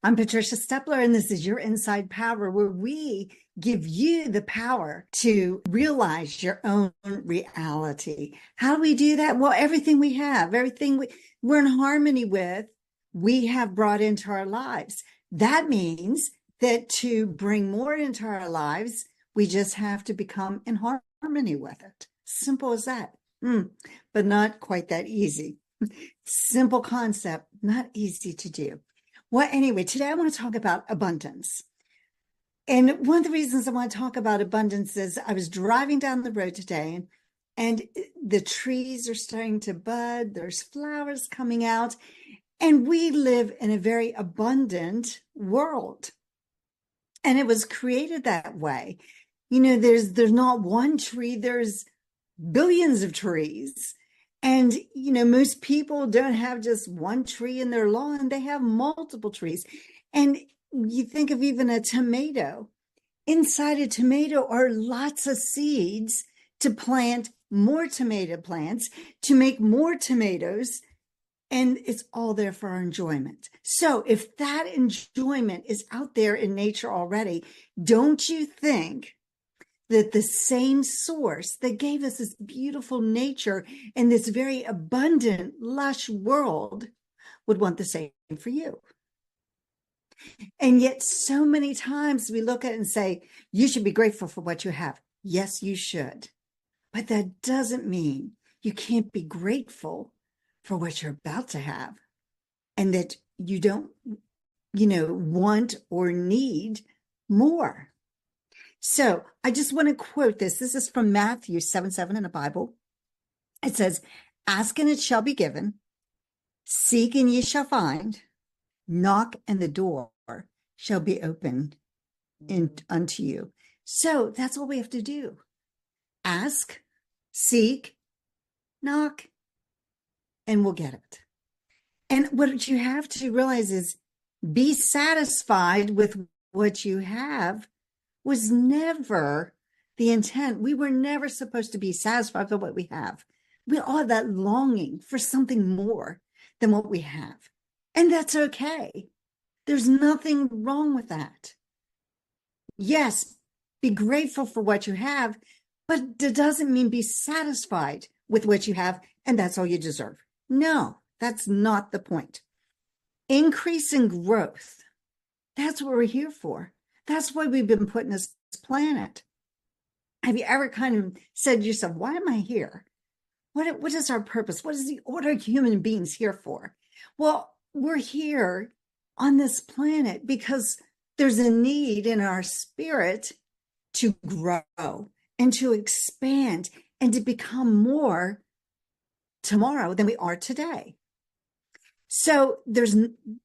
I'm Patricia Stepler, and this is your Inside Power, where we give you the power to realize your own reality. How do we do that? Well, everything we have, we're in harmony with, we have brought into our lives. That means that to bring more into our lives, we just have to become in harmony with it. Simple as that. But not quite that easy. Simple concept, not easy to do. Well, anyway, today I want to talk about abundance. And one of the reasons I want to talk about abundance is I was driving down the road today and the trees are starting to bud. There's flowers coming out. And we live in a very abundant world. And it was created that way. You know, there's not one tree, there's billions of trees. And, you know, most people don't have just one tree in their lawn. They have multiple trees. And you think of even a tomato. Inside a tomato are lots of seeds to plant more tomato plants, to make more tomatoes. And it's all there for our enjoyment. So if that enjoyment is out there in nature already, don't you think that the same source that gave us this beautiful nature and this very abundant, lush world would want the same for you? And yet so many times we look at it and say, you should be grateful for what you have. Yes, you should. But that doesn't mean you can't be grateful for what you're about to have and that you don't, want or need more. So I just want to quote this. This is from Matthew 7:7 in the Bible. It says, ask and it shall be given, seek and ye shall find, knock and the door shall be opened unto you. So that's all we have to do. Ask, seek, knock, and we'll get it. And what you have to realize is be satisfied with what you have was never the intent. We were never supposed to be satisfied with what we have. We all have that longing for something more than what we have. And that's okay. There's nothing wrong with that. Yes, be grateful for what you have, but it doesn't mean be satisfied with what you have and that's all you deserve. No, that's not the point. Increase in growth. That's what we're here for. That's why we've been put in this planet. Have you ever kind of said to yourself, why am I here? What is our purpose? What are human beings here for? Well, we're here on this planet because there's a need in our spirit to grow and to expand and to become more tomorrow than we are today. So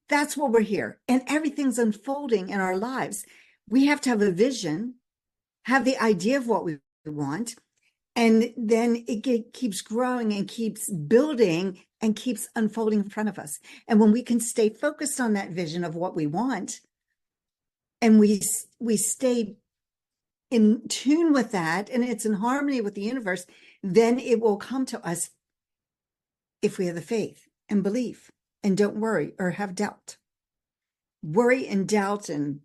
that's what we're here. And everything's unfolding in our lives. We have to have a vision, have the idea of what we want, and then it keeps growing and keeps building and keeps unfolding in front of us. And when we can stay focused on that vision of what we want, and we stay in tune with that, and it's in harmony with the universe, then it will come to us if we have the faith and belief and don't worry or have doubt. Worry and doubt and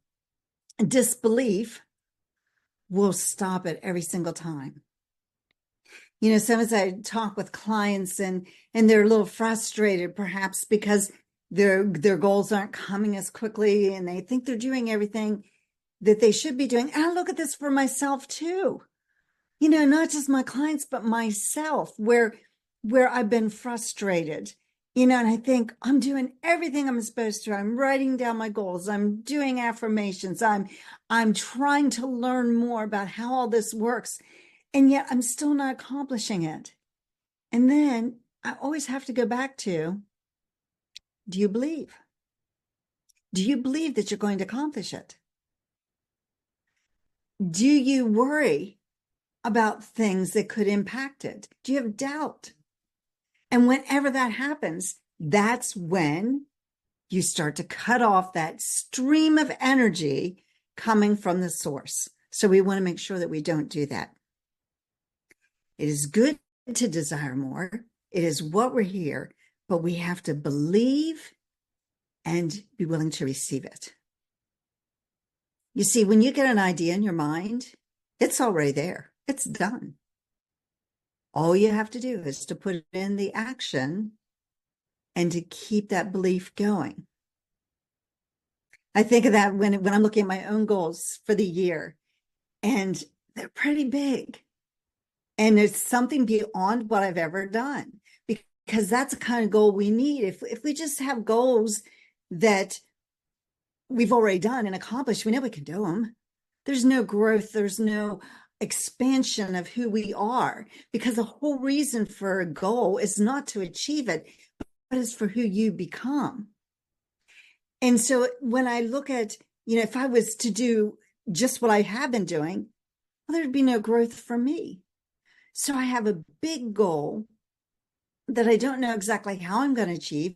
disbelief will stop it every single time. You know, sometimes I talk with clients and they're a little frustrated perhaps because their goals aren't coming as quickly and they think they're doing everything that they should be doing. And I look at this for myself too. You know, not just my clients, but myself, where I've been frustrated. You know, and I think I'm doing everything I'm supposed to. I'm writing down my goals. I'm doing affirmations. I'm trying to learn more about how all this works. And yet I'm still not accomplishing it. And then I always have to go back to, do you believe? Do you believe that you're going to accomplish it? Do you worry about things that could impact it? Do you have doubt? And whenever that happens, that's when you start to cut off that stream of energy coming from the source. So we want to make sure that we don't do that. It is good to desire more. It is what we're here, but we have to believe and be willing to receive it. You see, when you get an idea in your mind, it's already there. It's done. All you have to do is to put in the action and to keep that belief going. I think of that when I'm looking at my own goals for the year, and they're pretty big. And it's something beyond what I've ever done, because that's the kind of goal we need. If we just have goals that we've already done and accomplished, we know we can do them. There's no growth. There's no expansion of who we are, because the whole reason for a goal is not to achieve it, but it's for who you become. And so when I look at, if I was to do just what I have been doing, well, there'd be no growth for me. So I have a big goal that I don't know exactly how I'm going to achieve.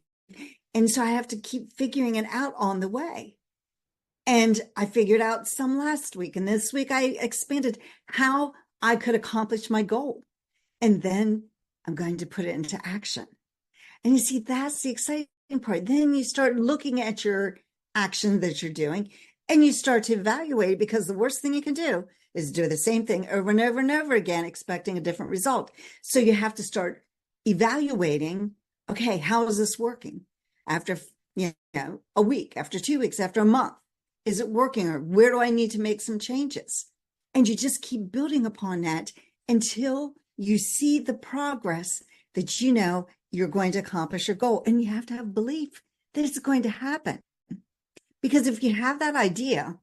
And so I have to keep figuring it out on the way. And I figured out some last week. And this week I expanded how I could accomplish my goal. And then I'm going to put it into action. And you see, that's the exciting part. Then you start looking at your action that you're doing, and you start to evaluate it, because the worst thing you can do is do the same thing over and over and over again, expecting a different result. So you have to start evaluating, okay, how is this working? After a week, after 2 weeks, after a month, is it working, or where do I need to make some changes? And you just keep building upon that until you see the progress that you're going to accomplish your goal. And you have to have belief that it's going to happen. Because if you have that idea,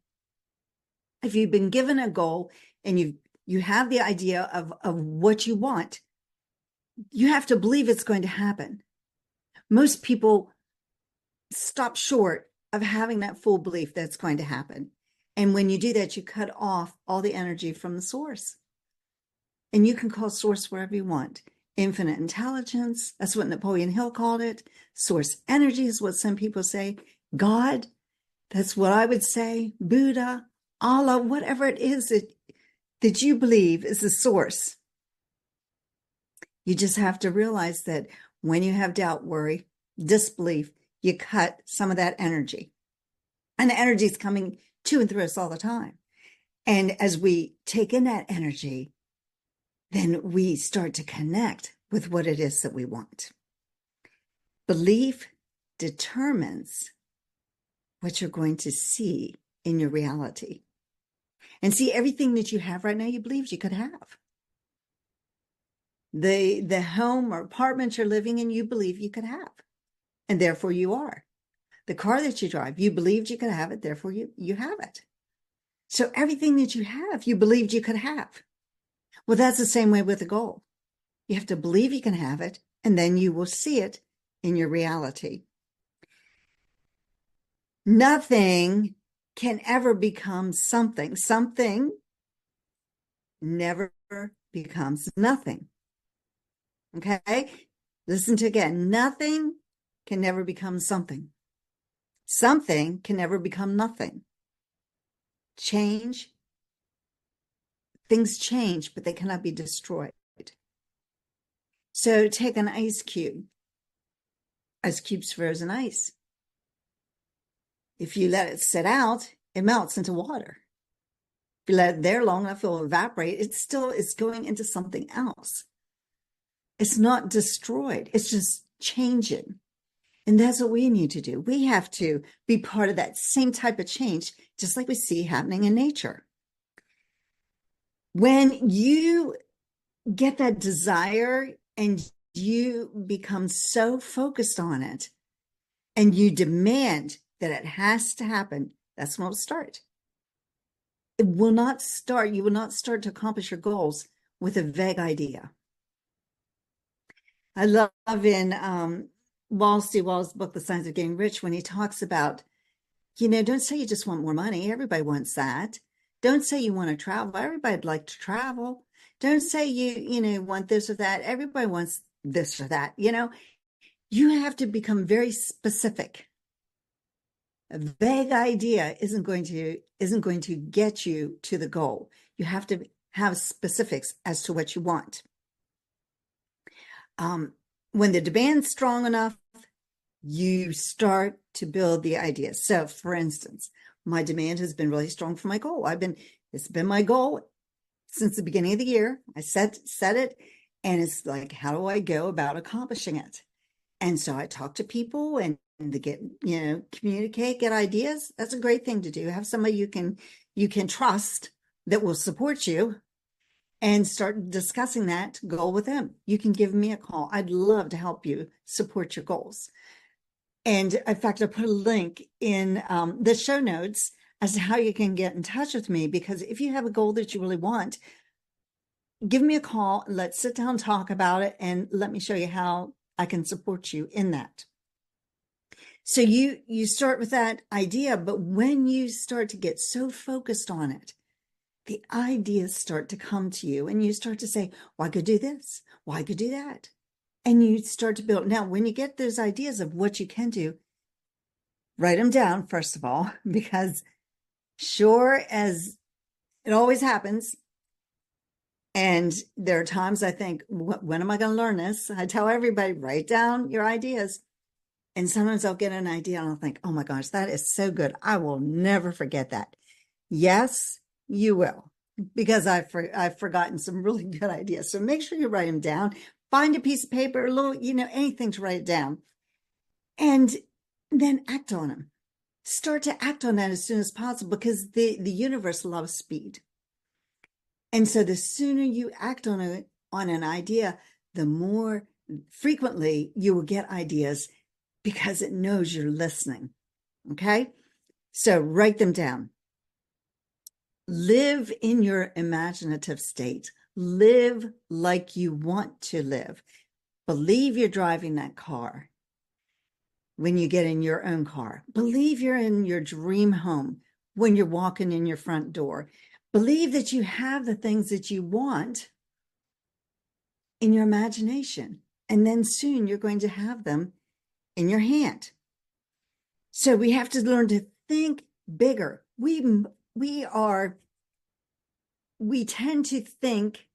if you've been given a goal and you have the idea of what you want, you have to believe it's going to happen. Most people stop short of having that full belief that's going to happen. And when you do that, you cut off all the energy from the source. And you can call source wherever you want. Infinite intelligence, that's what Napoleon Hill called it. Source energy is what some people say. God, that's what I would say. Buddha, Allah, whatever it is that you believe is the source. You just have to realize that when you have doubt, worry, disbelief, you cut some of that energy. And the energy is coming to and through us all the time. And as we take in that energy, then we start to connect with what it is that we want. Belief determines what you're going to see in your reality. And see, everything that you have right now, you believed you could have. The home or apartment you're living in, you believe you could have. And therefore you are. The car that you drive, you believed you could have it, therefore you have it. So everything that you have, you believed you could have. Well, that's the same way with a goal. You have to believe you can have it, and then you will see it in your reality. Nothing can ever become something. Something never becomes nothing. Okay? Listen to again. Nothing can never become something. Something can never become nothing. Change. Things change, but they cannot be destroyed. So take an ice cube. Ice cube's frozen ice. If you let it sit out, it melts into water. If you let it there long enough, it'll evaporate. It still is going into something else. It's not destroyed. It's just changing. And that's what we need to do. We have to be part of that same type of change, just like we see happening in nature. When you get that desire and you become so focused on it and you demand that it has to happen, that's when it'll start. It will not start. You will not start to accomplish your goals with a vague idea. I love in Wall C. Wall's book, The Science of Getting Rich, when he talks about, don't say you just want more money. Everybody wants that. Don't say you want to travel. Everybody'd like to travel. Don't say you want this or that. Everybody wants this or that. You have to become very specific. A vague idea isn't going to get you to the goal. You have to have specifics as to what you want. When the demand's strong enough, you start to build the idea. So for instance, my demand has been really strong for my goal. It's been my goal since the beginning of the year. I set it, and it's like, how do I go about accomplishing it? And so I talk to people and to get, communicate, get ideas. That's a great thing to do. Have somebody you can trust that will support you, and start discussing that goal with them. You can give me a call. I'd love to help you support your goals. And in fact, I put a link in the show notes as to how you can get in touch with me, because if you have a goal that you really want, give me a call. Let's sit down, talk about it, and let me show you how I can support you in that. So you start with that idea, but when you start to get so focused on it, the ideas start to come to you, and you start to say, well, I could do this. Well, I could do that. And you start to build. Now, when you get those ideas of what you can do, write them down, first of all, because sure as it always happens, and there are times I think, when am I going to learn this? I tell everybody, write down your ideas. And sometimes I'll get an idea and I'll think, oh my gosh, that is so good. I will never forget that. Yes, you will, because I've forgotten some really good ideas. So make sure you write them down. Find a piece of paper, a little, anything to write it down, and then act on them. Start to act on that as soon as possible, because the universe loves speed. And so the sooner you act on an idea, the more frequently you will get ideas, because it knows you're listening. Okay? So write them down. Live in your imaginative state. Live like you want to live. Believe you're driving that car when you get in your own car. Believe you're in your dream home when you're walking in your front door. Believe that you have the things that you want in your imagination. And then soon you're going to have them in your hand. So we have to learn to think bigger. We tend to think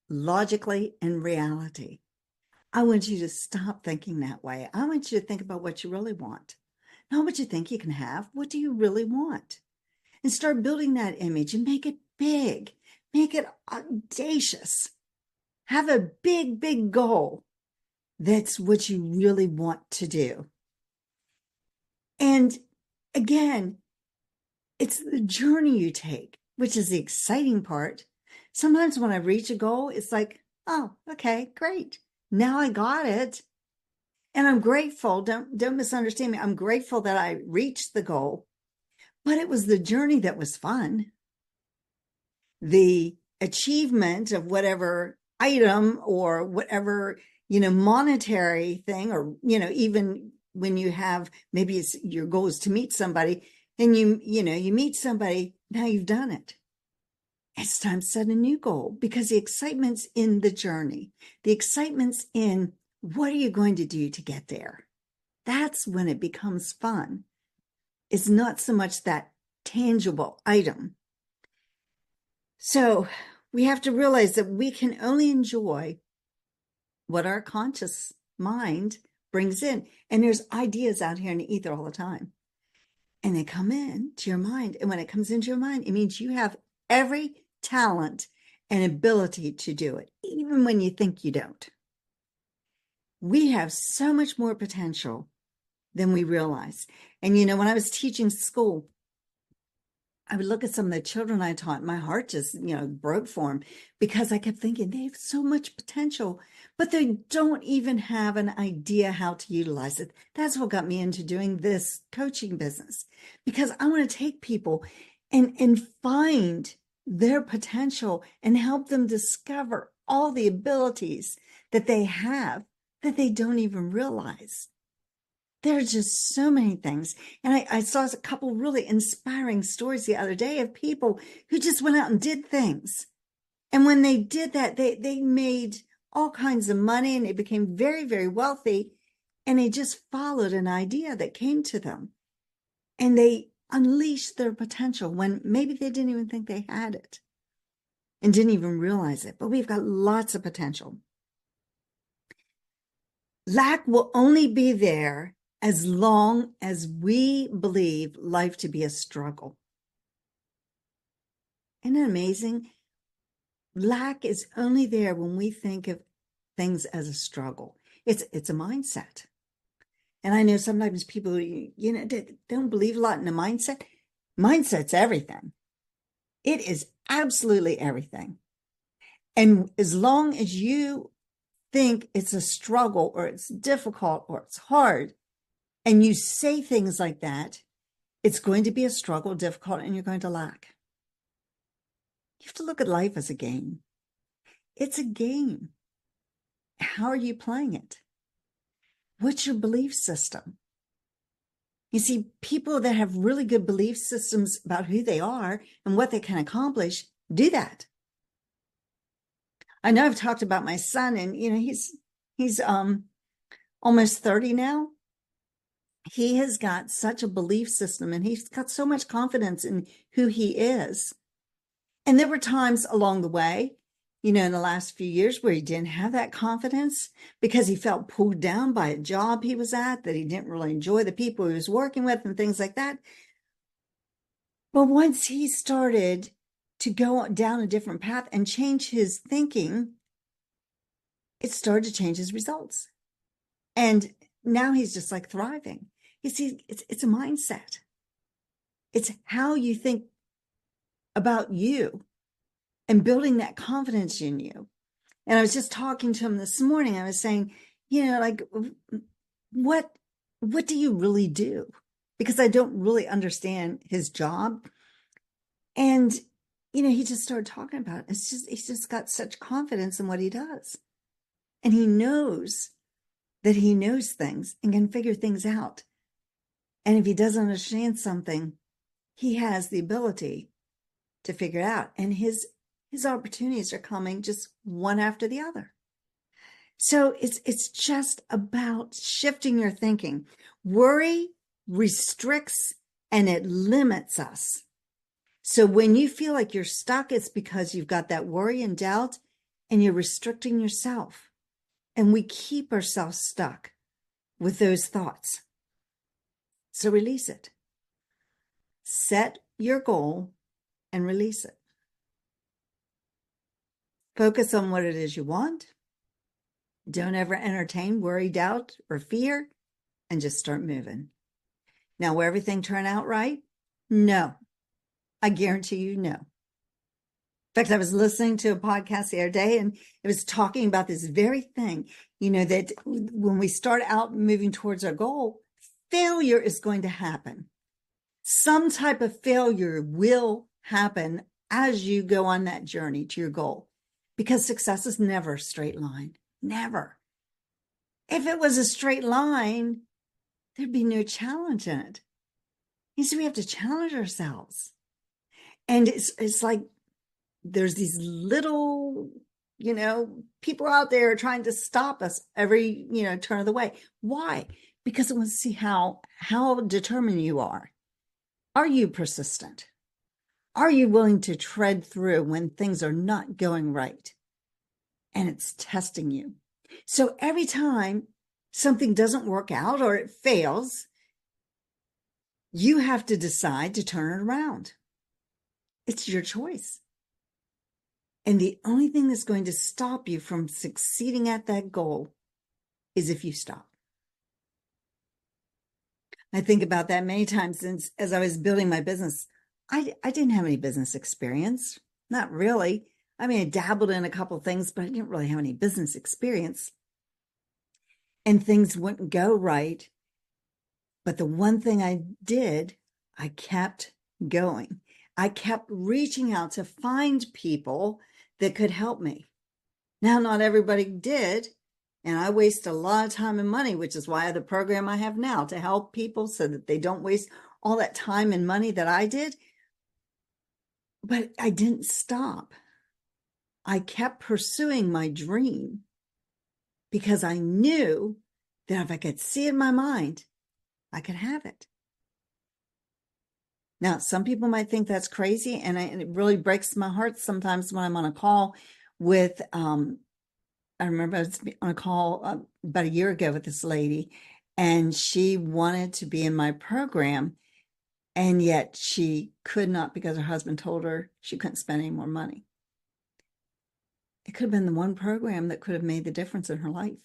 logically in reality. I want you to stop thinking that way. I want you to think about what you really want, not what you think you can have. What do you really want? And start building that image and make it big, make it audacious. Have a big, big goal. That's what you really want to do. And again, it's the journey you take, which is the exciting part. Sometimes when I reach a goal, it's like, oh, okay, great. Now I got it. And I'm grateful. Don't misunderstand me. I'm grateful that I reached the goal, but it was the journey that was fun. The achievement of whatever item or whatever, monetary thing, or, even when you have, maybe it's your goal is to meet somebody, and you meet somebody, now you've done it. It's time to set a new goal, because the excitement's in the journey. The excitement's in, what are you going to do to get there? That's when it becomes fun. It's not so much that tangible item. So we have to realize that we can only enjoy what our conscious mind brings in. And there's ideas out here in the ether all the time. And they come in to your mind. And when it comes into your mind, it means you have every talent and ability to do it, even when you think you don't. We have so much more potential than we realize. And, when I was teaching school, I would look at some of the children I taught, my heart just, broke for them, because I kept thinking they have so much potential, but they don't even have an idea how to utilize it. That's what got me into doing this coaching business, because I want to take people and find their potential and help them discover all the abilities that they have that they don't even realize. There are just so many things. And I saw a couple really inspiring stories the other day of people who just went out and did things. And when they did that, they made all kinds of money, and they became very, very wealthy. And they just followed an idea that came to them. And they unleashed their potential when maybe they didn't even think they had it and didn't even realize it. But we've got lots of potential. Lack will only be there as long as we believe life to be a struggle. Isn't it amazing? Lack is only there when we think of things as a struggle. It's a mindset. And I know sometimes people, don't believe a lot in a mindset. Mindset's everything. It is absolutely everything. And as long as you think it's a struggle or it's difficult or it's hard, and you say things like that, it's going to be a struggle, difficult, and you're going to lack. You have to look at life as a game. It's a game. How are you playing it? What's your belief system? You see, people that have really good belief systems about who they are and what they can accomplish do that. I know I've talked about my son, and he's almost 30 now. He has got such a belief system, and he's got so much confidence in who he is. And there were times along the way, in the last few years where he didn't have that confidence because he felt pulled down by a job he was at, that he didn't really enjoy the people he was working with and things like that. But once he started to go down a different path and change his thinking, it started to change his results. And now he's just like thriving. You see, it's a mindset. It's how you think about you and building that confidence in you. And I was just talking to him this morning. I was saying, like, what do you really do? Because I don't really understand his job. And, he just started talking about it. He's just got such confidence in what he does. And he knows that he knows things and can figure things out. And if he doesn't understand something, he has the ability to figure it out. And his opportunities are coming just one after the other. So it's just about shifting your thinking. Worry restricts and it limits us. So when you feel like you're stuck, it's because you've got that worry and doubt and you're restricting yourself. And we keep ourselves stuck with those thoughts. So release it. Set your goal and release it. Focus on what it is you want. Don't ever entertain worry, doubt, or fear, and just start moving. Now, will everything turn out right? No. I guarantee you, no. In fact, I was listening to a podcast the other day, and it was talking about this very thing, that when we start out moving towards our goal, failure is going to happen. Some type of failure will happen as you go on that journey to your goal, because success is never a straight line. Never. If it was a straight line, there'd be no challenge in it. You see, we have to challenge ourselves. And it's like there's these little, people out there trying to stop us every, turn of the way. Why? Because it wants to see how determined you are. Are you persistent? Are you willing to tread through when things are not going right? And it's testing you. So every time something doesn't work out or it fails, you have to decide to turn it around. It's your choice. And the only thing that's going to stop you from succeeding at that goal is if you stop. I think about that many times since as I was building my business. I didn't have any business experience. Not really. I mean, I dabbled in a couple of things, but I didn't really have any business experience. And things wouldn't go right. But the one thing I did, I kept going. I kept reaching out to find people that could help me. Now, not everybody did. And I waste a lot of time and money, which is why I have the program I have now to help people so that they don't waste all that time and money that I did. But I didn't stop. I kept pursuing my dream because I knew that if I could see it in my mind, I could have it. Now, some people might think that's crazy, and it really breaks my heart sometimes when I'm on a call with I remember I was on a call about a year ago with this lady, and she wanted to be in my program, and yet she could not because her husband told her she couldn't spend any more money. It could have been the one program that could have made the difference in her life.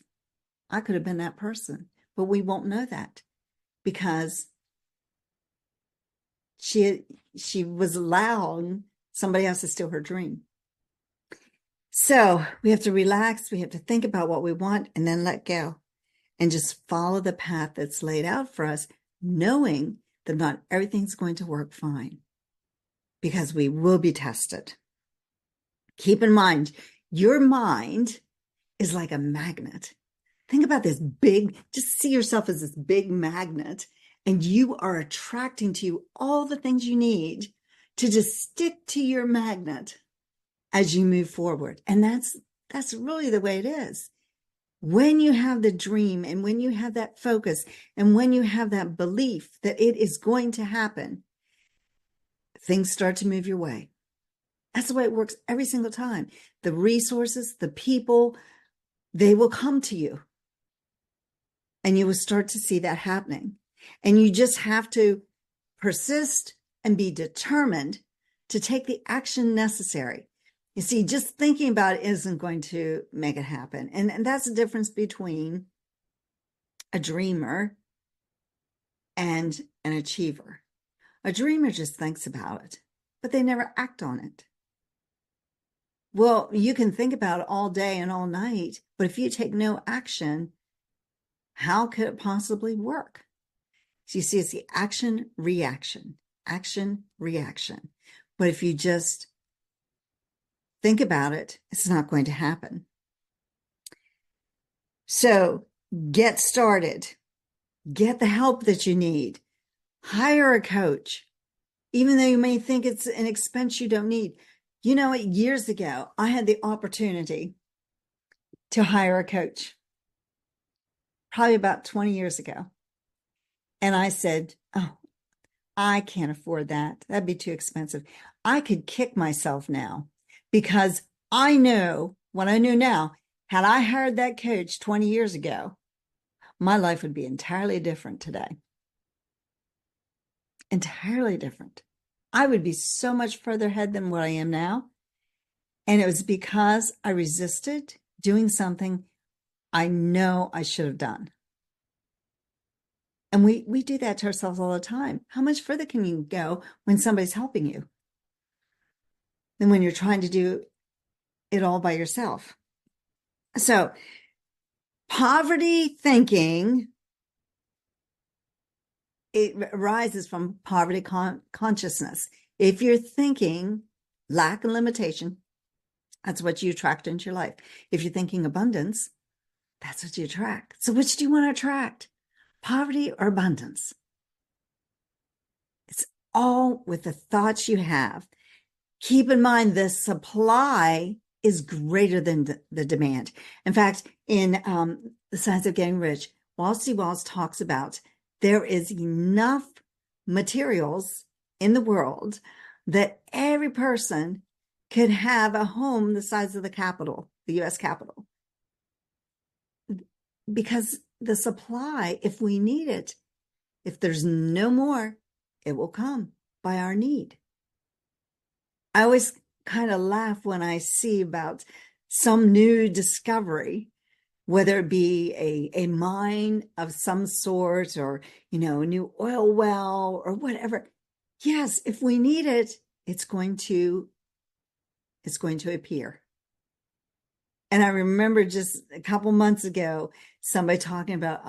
I could have been that person, but we won't know that because she was allowing somebody else to steal her dream. So we have to relax. We have to think about what we want and then let go and just follow the path that's laid out for us, knowing that not everything's going to work fine because we will be tested. Keep in mind, your mind is like a magnet. Think about this big, just see yourself as this big magnet, and you are attracting to you all the things you need to just stick to your magnet as you move forward. And that's really the way it is. When you have the dream and when you have that focus and when you have that belief that it is going to happen, things start to move your way. That's the way it works every single time. The resources, the people, they will come to you. And you will start to see that happening. And you just have to persist and be determined to take the action necessary. You see, just thinking about it isn't going to make it happen. And that's the difference between a dreamer and an achiever. A dreamer just thinks about it, but they never act on it. Well, you can think about it all day and all night, but if you take no action, how could it possibly work? So you see, it's the action, reaction. But if you just think about it, it's not going to happen. So get started. Get the help that you need. Hire a coach, even though you may think it's an expense you don't need. You know, years ago, I had the opportunity to hire a coach, probably about 20 years ago. And I said, oh, I can't afford that. That'd be too expensive. I could kick myself now because I know what I know now. Had I hired that coach 20 years ago, my life would be entirely different today. Entirely different. I would be so much further ahead than what I am now. And it was because I resisted doing something I know I should have done. And we do that to ourselves all the time. How much further can you go when somebody's helping you than when you're trying to do it all by yourself? So poverty thinking, it arises from poverty consciousness. If you're thinking lack and limitation, that's what you attract into your life. If you're thinking abundance, that's what you attract. So which do you want to attract? Poverty or abundance? It's all with the thoughts you have. Keep in mind the supply is greater than the demand. In fact, in The Science of Getting Rich, Wallace D. Wallace talks about there is enough materials in the world that every person could have a home the size of the Capitol, the U.S. Capitol. Because the supply, if we need it, if there's no more, it will come by our need. I always kind of laugh when I see about some new discovery, whether it be a mine of some sort or, a new oil well or whatever. Yes, if we need it, it's going to appear. And I remember just a couple months ago, somebody talking about,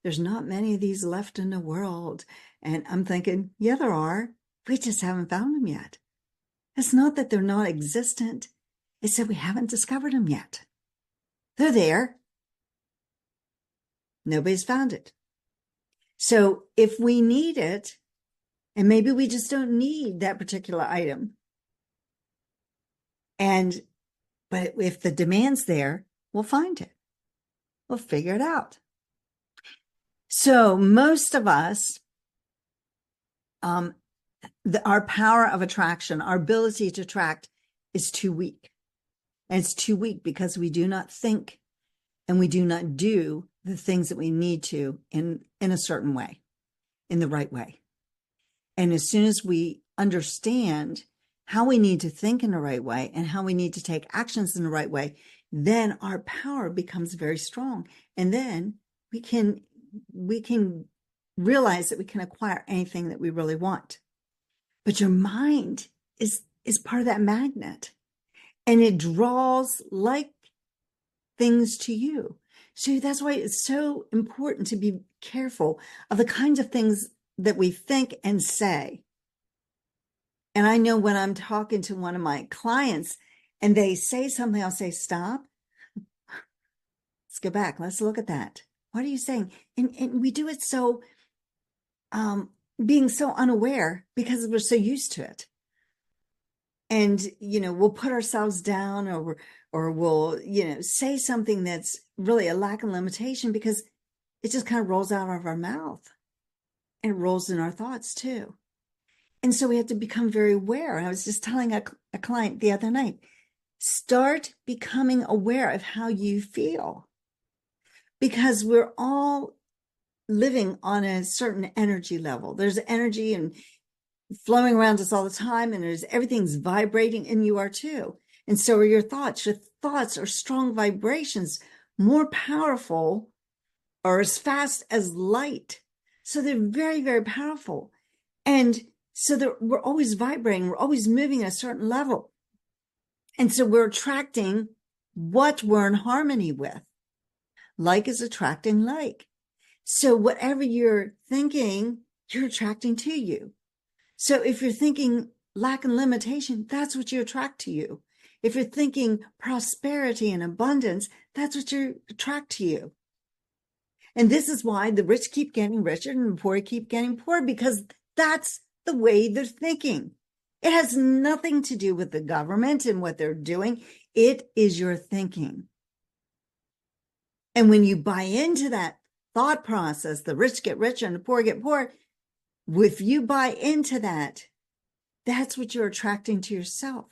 there's not many of these left in the world. And I'm thinking, yeah, there are. We just haven't found them yet. It's not that they're not existent. It's that we haven't discovered them yet. They're there. Nobody's found it. So if we need it, and maybe we just don't need that particular item, but if the demand's there, we'll find it. We'll figure it out. So most of us, our power of attraction, our ability to attract is too weak. And it's too weak because we do not think and we do not do the things that we need to in a certain way, in the right way. And as soon as we understand how we need to think in the right way and how we need to take actions in the right way, then our power becomes very strong. And then we can realize that we can acquire anything that we really want. But your mind is part of that magnet, and it draws like things to you. So that's why it's so important to be careful of the kinds of things that we think and say. And I know when I'm talking to one of my clients and they say something, I'll say, stop. Let's go back. Let's look at that. What are you saying? And we do it so, being so unaware because we're so used to it. And, we'll put ourselves down or we'll, say something that's really a lack of limitation because it just kind of rolls out of our mouth and it rolls in our thoughts too. And so we have to become very aware. And I was just telling a client the other night, start becoming aware of how you feel, because we're all living on a certain energy level. There's energy and flowing around us all the time, and everything's vibrating, and you are too. And so are your thoughts. Your thoughts are strong vibrations, more powerful or as fast as light. So they're very, very powerful. And so that we're always vibrating, we're always moving at a certain level. And so we're attracting what we're in harmony with. Like is attracting like. So whatever you're thinking, you're attracting to you. So if you're thinking lack and limitation, that's what you attract to you. If you're thinking prosperity and abundance, that's what you attract to you. And this is why the rich keep getting richer and the poor keep getting poorer, because that's the way they're thinking. It has nothing to do with the government and what they're doing. It is your thinking. And when you buy into that thought process, the rich get richer and the poor get poorer, if you buy into that, that's what you're attracting to yourself.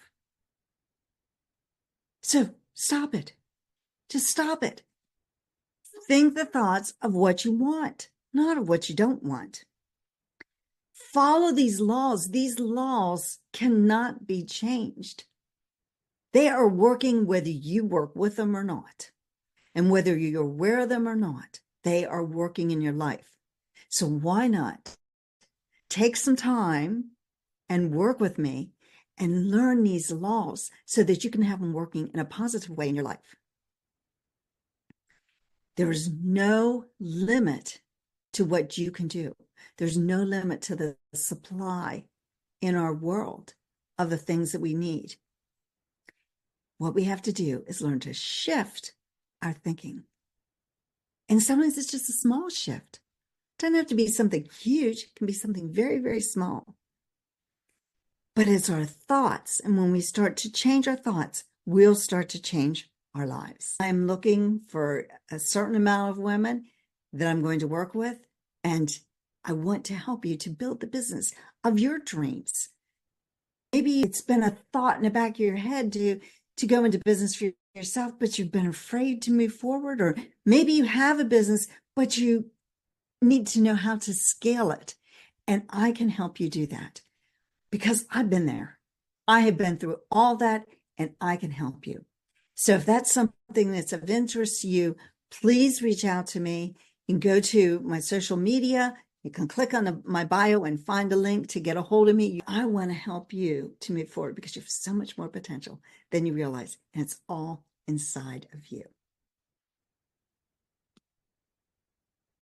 So stop it. Just stop it. Think the thoughts of what you want, not of what you don't want. Follow these laws. These laws cannot be changed. They are working whether you work with them or not. And whether you're aware of them or not, they are working in your life. So why not take some time and work with me and learn these laws so that you can have them working in a positive way in your life? There is no limit to what you can do. There's no limit to the supply in our world of the things that we need. What we have to do is learn to shift our thinking. And sometimes it's just a small shift. It doesn't have to be something huge. It can be something very, very small. But it's our thoughts. And when we start to change our thoughts, we'll start to change our lives. I'm looking for a certain amount of women that I'm going to work with, and I want to help you to build the business of your dreams. Maybe it's been a thought in the back of your head to go into business for yourself, but you've been afraid to move forward, or maybe you have a business, but you need to know how to scale it. And I can help you do that because I've been there. I have been through all that, and I can help you. So if that's something that's of interest to you, please reach out to me. You can go to my social media. You can click on my bio and find a link to get a hold of me. I want to help you to move forward because you have so much more potential than you realize, and it's all inside of you.